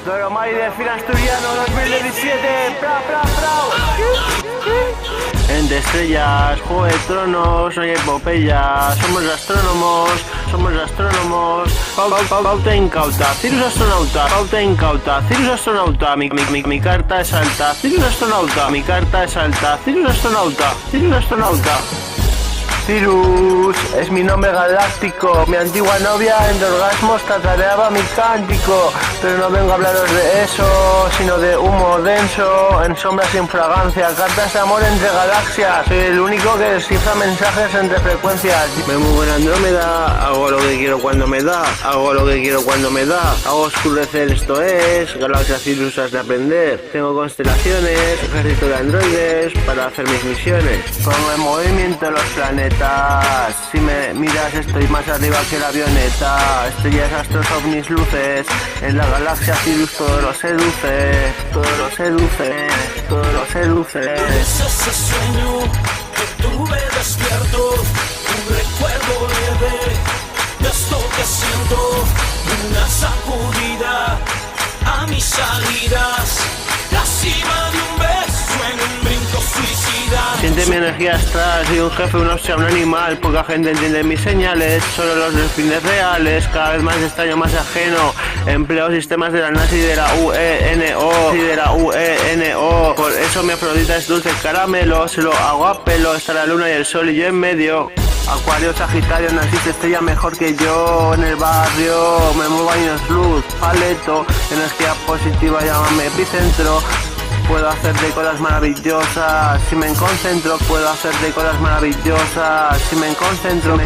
Doromai de Fin Asturiano 2017. ¡Pra, pra, pra! Entre estrellas, Juego de Tronos, no hay epopeya. Somos astrónomos, somos astrónomos. Pauta incauta, Cirus astronauta. Pauta incauta, Cirus astronauta. Mi carta es alta, Cirus astronauta. Mi carta es alta, Cirus astronauta. Cirus astronauta. Cirus es mi nombre galáctico. Mi antigua novia en orgasmos tatareaba mi cántico. Pero no vengo a hablaros de eso, sino de humo denso, en sombras sin fragancia, cartas de amor entre galaxias. Soy el único que descifra mensajes entre frecuencias. Me muevo en Andrómeda, hago lo que quiero cuando me da, hago lo que quiero cuando me da. Hago oscurecer, esto es, galaxias ilusas de aprender. Tengo constelaciones, ejército de androides para hacer mis misiones. Pongo en movimiento los planetas. Si me miras estoy más arriba que la avioneta. Estrellas, astros, ovnis, luces. En la galaxia Cirus todo lo seduce. Todo lo seduce. Todo lo seduce. Es ese sueño que tuve despierto, un recuerdo leve de esto que siento, una sacudida a mis salidas, la cima de un beso en un brinco suicida. Siente mi energía astral, soy un jefe, un hostia, un animal. Poca gente entiende mis señales, solo los delfines reales. Cada vez más extraño, más ajeno. Empleo sistemas de la NASA y de la UENO. Y de la UENO. Por eso mi Afrodita es dulce caramelo. Se lo hago a pelo, está la luna y el sol y yo en medio. Acuario, Sagitario, no existe estrella mejor que yo. En el barrio me muevo años luz. Paleto, energía positiva, llámame epicentro. Puedo hacerte cosas maravillosas, si me concentro, puedo hacerte cosas maravillosas, si me concentro,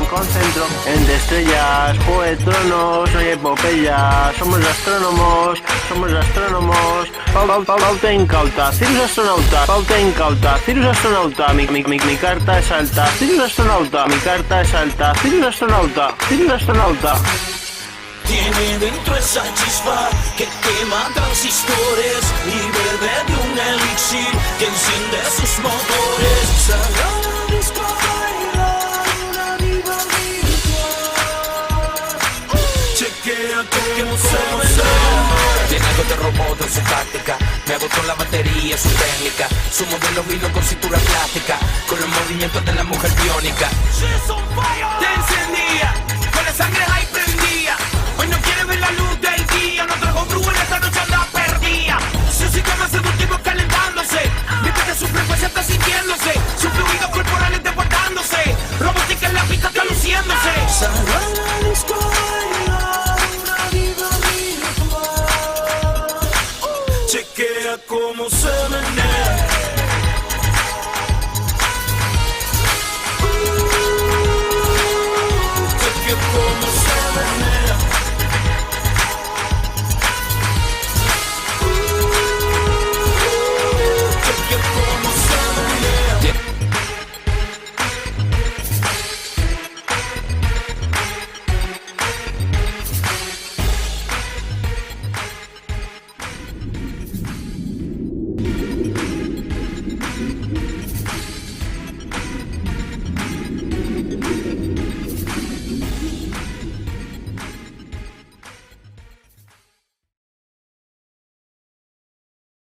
entre estrellas, Juego de Tronos, no hay epopeya, somos astrónomos, somos astrónomos. Pauta incauta, Cirus astronauta. Pauta incauta, Cirus astronauta. Mi carta es alta, Cirus astronauta. Mi carta es alta, Cirus astronauta. Cirus astronauta. Tiene dentro esa chispa que quema transistores y bebe de un elixir que enciende sus motores. Salga a disco a bailar una diva virtual. Chequea que no se ve. Tiene algo de robot en su táctica. Me agotó la batería, su técnica. Su modelo vino con cintura plástica, con los movimientos de la mujer biónica. Te encendía, con la sangre ahí prendía. Hoy no quiere ver la luz del día, no trajo brú en esta noche anda perdida. Su sistema seductivo calentándose, mientras que su frecuencia está sintiéndose, sus fluidos corporales desbordándose, robótica en la pista está luciéndose.